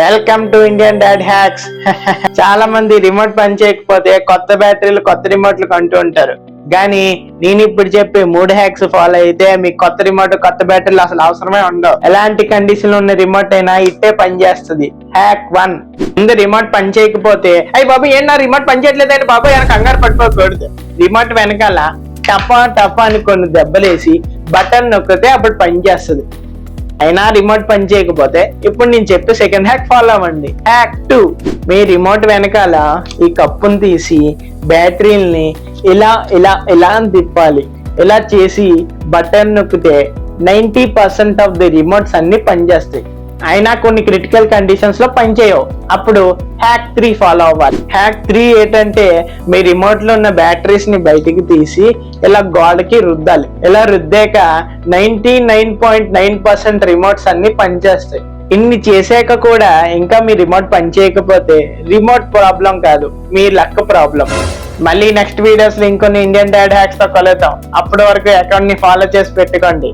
Welcome to Indian dad hacks. చాలా మంది remote పని చేయకపోతే కొత్త బ్యాటరీలు కొత్త రిమోట్లు కొంటూ ఉంటారు. కానీ నేను ఇప్పుడు చెప్పే 3 హ్యాక్స్ ఫాలో అయితే మీకు కొత్త రిమోట్ కొత్త బ్యాటరీలు అసలు అవసరమే ఉండవు. ఎలాంటి కండిషన్ ఉన్న రిమోట్ అయినా ఇట్టే పని చేస్తుంది. హ్యాక్ 1. ముందు రిమోట్ పని చేయకపోతే అయ్యి బాబు ఏం నా రిమోట్ పని చేయట్లేదండి బాబు అని కంగారు పడిపోకూడదు. రిమోట్ వెనకాల టపా టపా అని కొన్ని దెబ్బలేసి బటన్ నొక్కితే అప్పుడు పని చేస్తుంది. అయినా రిమోట్ పని చేయకపోతే ఇప్పుడు నేను చెప్పే సెకండ్ హ్యాక్ ఫాలో అవ్వండి. హ్యాక్ 2. మీ రిమోట్ వెనకాల ఈ కప్పును తీసి బ్యాటరీని ఇలా ఇలా ఇలా అని తిప్పాలి. ఇలా చేసి బటన్ నొక్కితే 90% ఆఫ్ ది రిమోట్స్ అన్ని పనిచేస్తాయి. అయినా కొన్ని క్రిటికల్ కండిషన్స్ లో పనిచేయవు. అప్పుడు హ్యాక్ 3 ఫాలో అవ్వాలి. హ్యాక్ 3 ఏంటంటే మీ రిమోట్ లో ఉన్న బ్యాటరీస్ ని బయటికి తీసి ఇలా గోడకి రుద్దాలి. ఇలా రుద్దాక 99.9% రిమోట్స్ అన్ని పనిచేస్తాయి. ఇన్ని చేసాక కూడా ఇంకా మీ రిమోట్ పని చేయకపోతే రిమోట్ ప్రాబ్లం కాదు, మీ లక్ ప్రాబ్లం. మళ్ళీ నెక్స్ట్ వీడియోస్ లో ఇంకొన్ని ఇండియన్ డాడ్ హ్యాక్స్ తో కలుద్దాం. అప్పటి వరకు అకౌంట్ ని ఫాలో చేసి పెట్టుకోండి.